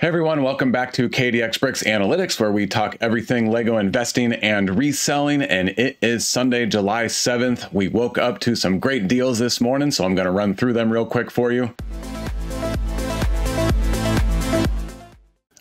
Hey everyone, welcome back to KDX Bricks Analytics, where we talk everything Lego investing and reselling. And it is Sunday, July 7th. We woke up to some great deals this morning, so I'm going to run through them real quick for you.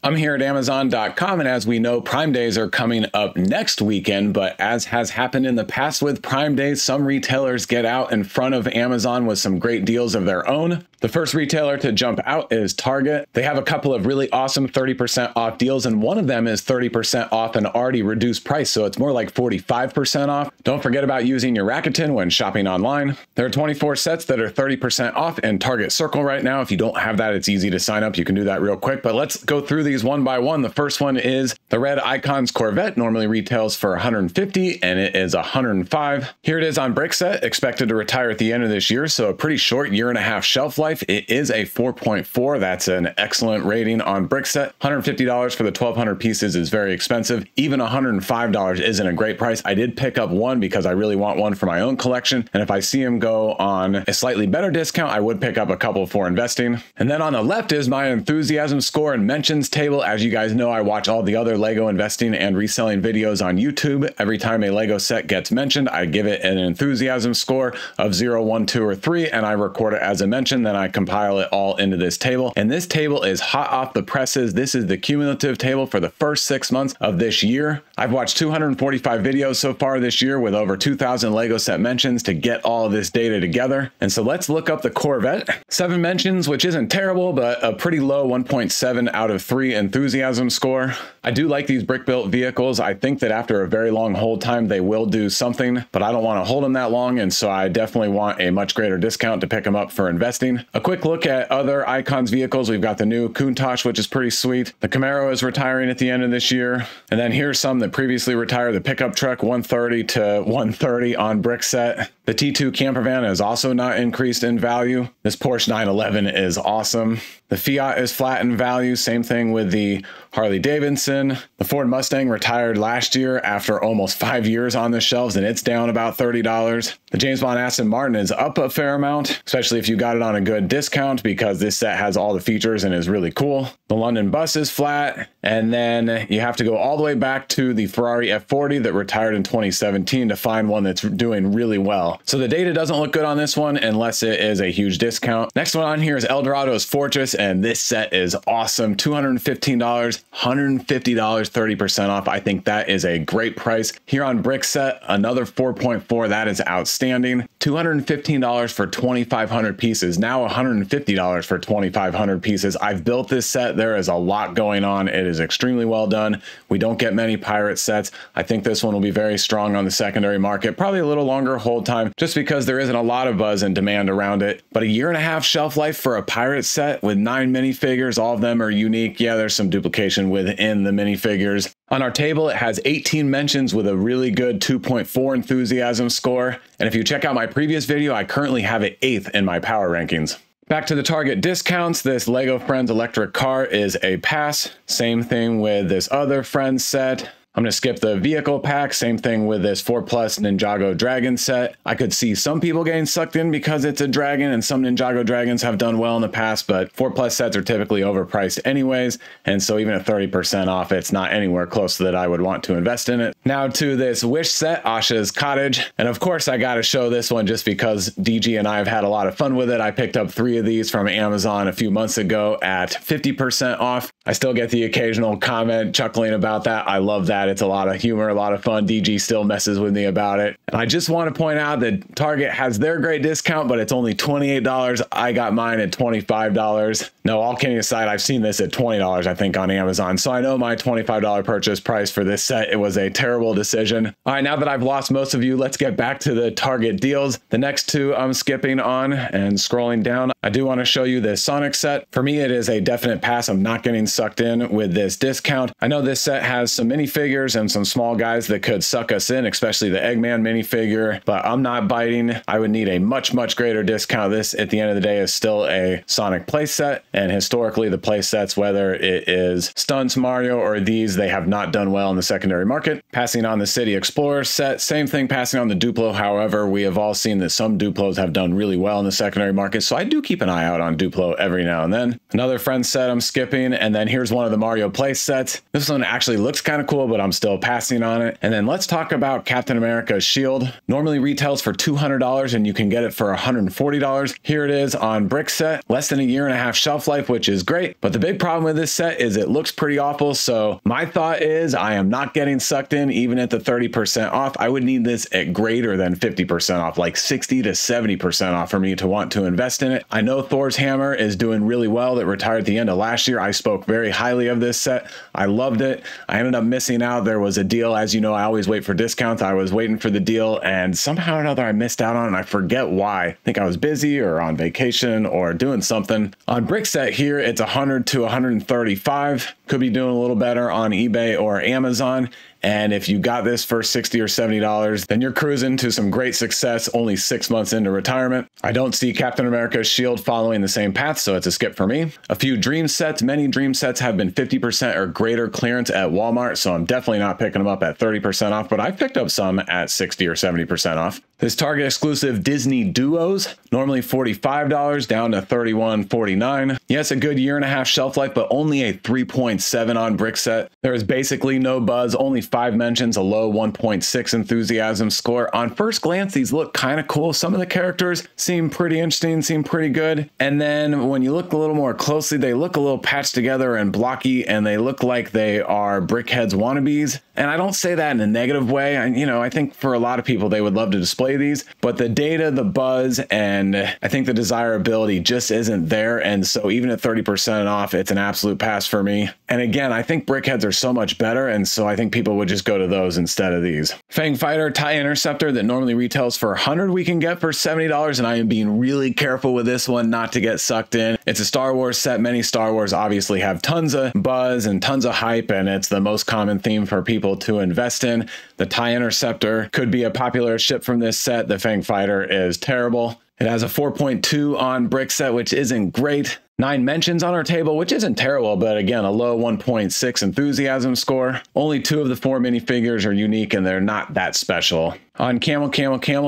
I'm here at Amazon.com, and as we know, Prime Days are coming up next weekend, but as has happened in the past with Prime Days, some retailers get out in front of Amazon with some great deals of their own. The first retailer to jump out is Target. They have a couple of really awesome 30% off deals, and one of them is 30% off an already reduced price, so it's more like 45% off. Don't forget about using your Rakuten when shopping online. There are 24 sets that are 30% off in Target Circle right now. If you don't have that, it's easy to sign up. You can do that real quick, but let's go through these one by one. The first one is the red Icons Corvette. Normally retails for $150 and it is $105. Here it is on Brickset, expected to retire at the end of this year, so a pretty short year-and-a-half shelf life. It is a 4.4. That's an excellent rating on Brickset. $150 for the 1,200 pieces is very expensive. Even $105 isn't a great price. I did pick up one because I really want one for my own collection, and if I see them go on a slightly better discount, I would pick up a couple for investing. And then on the left is my enthusiasm score and mentions table. As you guys know, I watch all the other Lego investing and reselling videos on YouTube. Every time a Lego set gets mentioned, I give it an enthusiasm score of 0, 1, 2, or 3, and I record it as a mention. Then I compile it all into this table. And this table is hot off the presses. This is the cumulative table for the first 6 months of this year. I've watched 245 videos so far this year with over 2,000 Lego set mentions to get all of this data together. And so let's look up the Corvette. 7 mentions, which isn't terrible, but a pretty low 1.7 out of 3 enthusiasm score. I do like these brick-built vehicles. I think that after a very long hold time, they will do something, but I don't want to hold them that long, and so I definitely want a much greater discount to pick them up for investing. A quick look at other Icons vehicles. We've got the new Countach, which is pretty sweet. The Camaro is retiring at the end of this year. And then here's some that previously retired. The pickup truck, 130 to 130 on Brickset. The T2 camper van has also not increased in value. This Porsche 911 is awesome. The Fiat is flat in value. Same thing with the Harley Davidson. The Ford Mustang retired last year after almost 5 years on the shelves, and it's down about $30. The James Bond Aston Martin is up a fair amount, especially if you got it on a good discount, because this set has all the features and is really cool. The London bus is flat, and then you have to go all the way back to the Ferrari F40 that retired in 2017 to find one that's doing really well. So the data doesn't look good on this one unless it is a huge discount. Next one on here is Eldorado's Fortress, and this set is awesome. $215, $150, 30% off. I think that is a great price. Here on Brickset, another 4.4. That is outstanding. $215 for 2,500 pieces. Now $150 for 2,500 pieces. I've built this set. There is a lot going on. It is extremely well done. We don't get many pirate sets. I think this one will be very strong on the secondary market. Probably a little longer hold time just because there isn't a lot of buzz and demand around it. But a year-and-a-half shelf life for a pirate set with 9 minifigures. All of them are unique. Yeah, there's some duplication within the minifigures. On our table, it has 18 mentions with a really good 2.4 enthusiasm score. And if you check out my previous video, I currently have it 8th in my power rankings. Back to the Target discounts, this Lego Friends electric car is a pass. Same thing with this other Friends set. I'm going to skip the vehicle pack. Same thing with this 4+ Ninjago Dragon set. I could see some people getting sucked in because it's a dragon, and some Ninjago Dragons have done well in the past, but 4+ sets are typically overpriced anyways, and so even at 30% off, it's not anywhere close to that I would want to invest in it. Now to this Wish set, Asha's Cottage, and of course I got to show this one just because DG and I have had a lot of fun with it. I picked up 3 of these from Amazon a few months ago at 50% off. I still get the occasional comment chuckling about that. I love that. It's a lot of humor, a lot of fun. DG still messes with me about it. And I just want to point out that Target has their great discount, but it's only $28. I got mine at $25. No, all kidding aside, I've seen this at $20, I think, on Amazon. So I know my $25 purchase price for this set, it was a terrible decision. All right, now that I've lost most of you, let's get back to the Target deals. The next 2 I'm skipping on and scrolling down. I do want to show you this Sonic set. For me, it is a definite pass. I'm not getting sucked in with this discount. I know this set has some minifigures minifigures and some small guys that could suck us in, especially the Eggman minifigure, but I'm not biting. I would need a much greater discount. This, at the end of the day, is still a Sonic playset, and historically the playsets, whether it is Stunts Mario or these, they have not done well in the secondary market. Passing on the City Explorer set, same thing, passing on the Duplo. However, we have all seen that some Duplos have done really well in the secondary market, so I do keep an eye out on Duplo every now and then. Another friend set I'm skipping, and then here's one of the Mario play sets. This one actually looks kind of cool, but I'm still passing on it. And then let's talk about Captain America's shield. Normally retails for $200 and you can get it for $140. Here it is on Brickset, less than a year and a half shelf life, which is great. But the big problem with this set is it looks pretty awful. So my thought is I am not getting sucked in even at the 30% off. I would need this at greater than 50% off, like 60 to 70% off for me to want to invest in it. I know Thor's hammer is doing really well. That retired at the end of last year. I spoke very highly of this set. I loved it. I ended up missing out. There was a deal. As you know, I always wait for discounts. I was waiting for the deal and somehow or another I missed out on it, and I forget why. I think I was busy or on vacation or doing something. On Brickset here, it's 100 to 135. Could be doing a little better on eBay or Amazon. And if you got this for $60 or $70, then you're cruising to some great success only 6 months into retirement. I don't see Captain America's shield following the same path, so it's a skip for me. A few dream sets, many dream sets have been 50% or greater clearance at Walmart, so I'm definitely not picking them up at 30% off, but I picked up some at 60 or 70% off. This Target exclusive Disney Duos, normally $45, down to $31.49. Yes, a good year and a half shelf life, but only a 3.7 on Brickset. There is basically no buzz, only 5 mentions, a low 1.6 enthusiasm score. On first glance, these look kind of cool. Some of the characters seem pretty interesting, seem pretty good. And then when you look a little more closely, they look a little patched together and blocky, and they look like they are Brickheads wannabes. And I don't say that in a negative way. I think for a lot of people, they would love to display these, but the data, the buzz, and I think the desirability just isn't there. And so even at 30% off, it's an absolute pass for me. And again, I think Brickheads are so much better, and so I think people would just go to those instead of these. Fang Fighter TIE Interceptor that normally retails for $100, we can get for $70, and I am being really careful with this one not to get sucked in. It's a Star Wars set. Many Star Wars obviously have tons of buzz and tons of hype, and it's the most common theme for people to invest in. The TIE Interceptor could be a popular ship from this set. The Fang Fighter is terrible. It has a 4.2 on Brickset, which isn't great. 9 mentions on our table, which isn't terrible, but again, a low 1.6 enthusiasm score. Only 2 of the 4 minifigures are unique, and they're not that special. On Camel,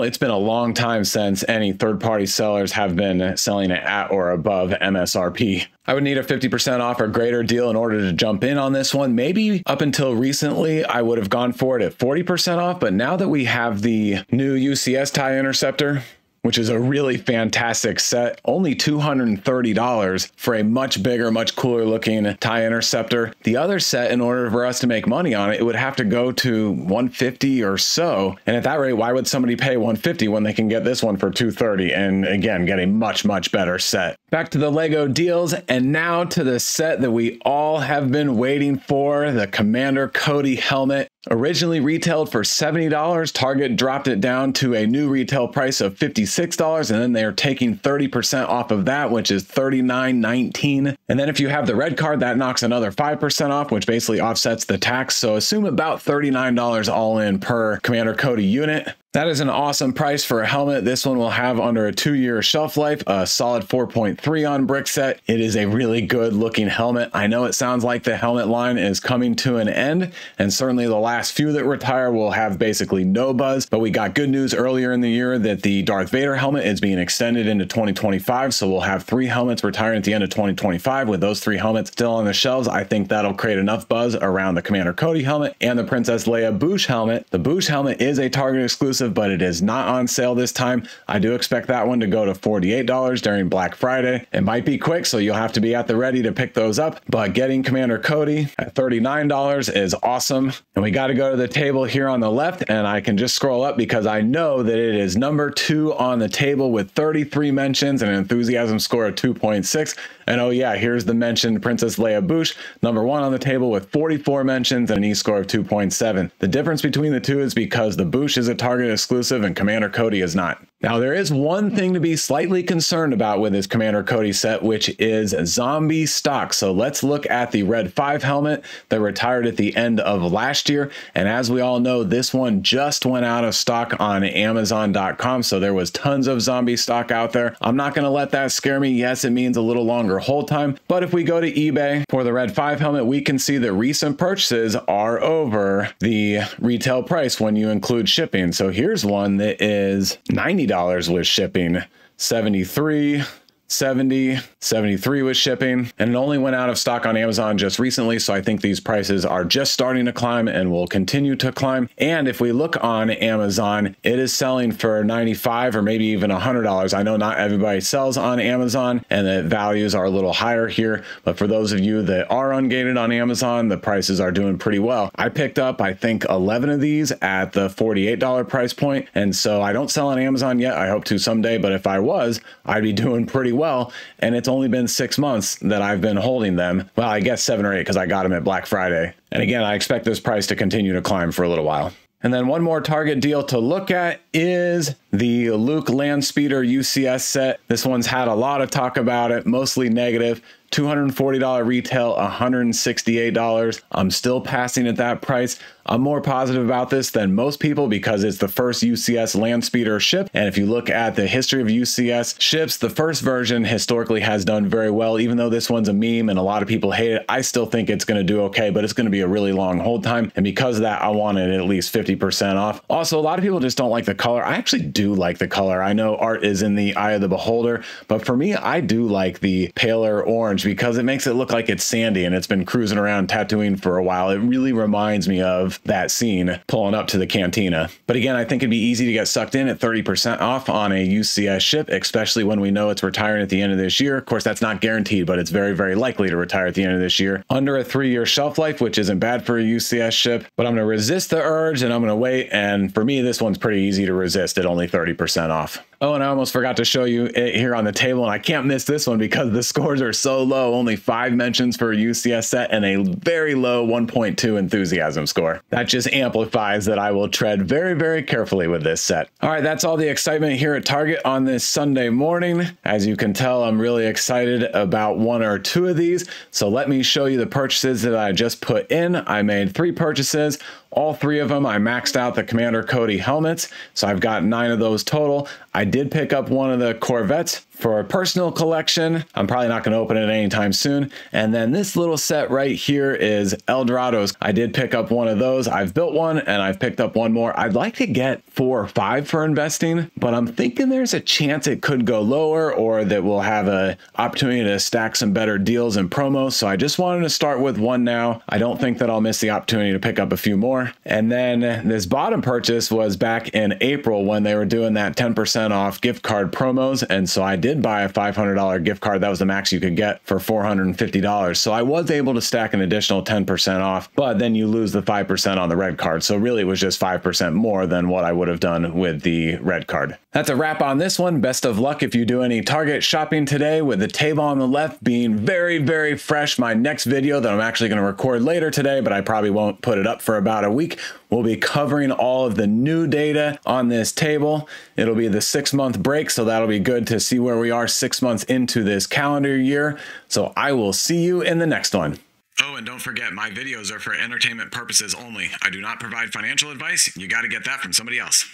it's been a long time since any third-party sellers have been selling it at or above MSRP. I would need a 50% off or greater deal in order to jump in on this one. Maybe up until recently, I would have gone for it at 40% off, but now that we have the new UCS TIE Interceptor, which is a really fantastic set, only $230 for a much bigger, much cooler looking TIE Interceptor. The other set, in order for us to make money on it, it would have to go to $150 or so. And at that rate, why would somebody pay $150 when they can get this one for $230 and again, get a much, much better set? Back to the Lego deals, and now to the set that we all have been waiting for, the Commander Cody helmet. Originally retailed for $70, Target dropped it down to a new retail price of $56, and then they are taking 30% off of that, which is $39.19. And then if you have the red card, that knocks another 5% off, which basically offsets the tax. So assume about $39 all in per Commander Cody unit. That is an awesome price for a helmet. This one will have under a 2-year shelf life, a solid 4.3 on Brickset. It is a really good looking helmet. I know it sounds like the helmet line is coming to an end, and certainly the last few that retire will have basically no buzz, but we got good news earlier in the year that the Darth Vader helmet is being extended into 2025, so we'll have 3 helmets retiring at the end of 2025. With those 3 helmets still on the shelves, I think that'll create enough buzz around the Commander Cody helmet and the Princess Leia Bouche helmet. The Bouche helmet is a Target exclusive, but it is not on sale this time. I do expect that one to go to $48 during Black Friday. It might be quick, so you'll have to be at the ready to pick those up, but getting Commander Cody at $39 is awesome. And we got to go to the table here on the left, and I can just scroll up because I know that it is number 2 on the table with 33 mentions and an enthusiasm score of 2.6. And oh yeah, here's the mentioned Princess Leia Bouche, number 1 on the table with 44 mentions and an E-score of 2.7. The difference between the two is because the Bouche is a Target exclusive and Commander Cody is not. Now, there is one thing to be slightly concerned about with this Commander Cody set, which is zombie stock. So let's look at the Red 5 helmet that retired at the end of last year. And as we all know, this one just went out of stock on Amazon.com. So there was tons of zombie stock out there. I'm not going to let that scare me. Yes, it means a little longer hold time. But if we go to eBay for the Red 5 helmet, we can see that recent purchases are over the retail price when you include shipping. So here's one that is $90 with shipping, 73, 70, 73 with shipping, and it only went out of stock on Amazon just recently. So I think these prices are just starting to climb and will continue to climb. And if we look on Amazon, it is selling for $95 or maybe even $100. I know not everybody sells on Amazon and the values are a little higher here, but for those of you that are ungated on Amazon, the prices are doing pretty well. I picked up, I think, 11 of these at the $48 price point. And so I don't sell on Amazon yet. I hope to someday, but if I was, I'd be doing pretty well. And it's only been 6 months that I've been holding them. Well, I guess 7 or 8 because I got them at Black Friday. And again, I expect this price to continue to climb for a little while. And then one more Target deal to look at is the Luke Landspeeder UCS set. This one's had a lot of talk about it, mostly negative. $240 retail, $168. I'm still passing at that price. I'm more positive about this than most people because it's the first UCS Landspeeder ship. And if you look at the history of UCS ships, the first version historically has done very well. Even though this one's a meme and a lot of people hate it, I still think it's going to do okay, but it's going to be a really long hold time. And because of that, I wanted at least 50% off. Also, a lot of people just don't like the color. I actually do like the color. I know art is in the eye of the beholder, but for me, I do like the paler orange because it makes it look like it's sandy and it's been cruising around Tatooine for a while. It really reminds me of that scene pulling up to the cantina. But again, I think it'd be easy to get sucked in at 30% off on a UCS ship, especially when we know it's retiring at the end of this year. Of course, that's not guaranteed, but it's very, very likely to retire at the end of this year. Under a 3-year shelf life, which isn't bad for a UCS ship, but I'm going to resist the urge and I'm going to wait. And for me, this one's pretty easy to resist at only 30% off. Oh, and I almost forgot to show you it here on the table, and I can't miss this one because the scores are so low. Only 5 mentions for a UCS set and a very low 1.2 enthusiasm score. That just amplifies that I will tread very, very carefully with this set. All right, that's all the excitement here at Target on this Sunday morning. As you can tell, I'm really excited about 1 or 2 of these. So let me show you the purchases that I just put in. I made 3 purchases. All 3 of them, I maxed out the Commander Cody helmets. So I've got 9 of those total. I did pick up 1 of the Corvettes for a personal collection. I'm probably not going to open it anytime soon. And then this little set right here is Eldorados. I did pick up 1 of those. I've built 1 and I've picked up 1 more. I'd like to get 4 or 5 for investing, but I'm thinking there's a chance it could go lower or that we'll have an opportunity to stack some better deals and promos. So I just wanted to start with 1 now. I don't think that I'll miss the opportunity to pick up a few more. And then this bottom purchase was back in April when they were doing that 10% off gift card promos. And so I did buy a $500 gift card. That was the max you could get for $450. So I was able to stack an additional 10% off, but then you lose the 5% on the red card. So really it was just 5% more than what I would have done with the red card. That's a wrap on this one. Best of luck if you do any Target shopping today, with the table on the left being very, very fresh. My next video that I'm actually going to record later today, but I probably won't put it up for about a week, will be covering all of the new data on this table. It'll be the 6-month break, so that'll be good to see where we are 6 months into this calendar year. So I will see you in the next one. Oh, and don't forget, my videos are for entertainment purposes only. I do not provide financial advice. You got to get that from somebody else.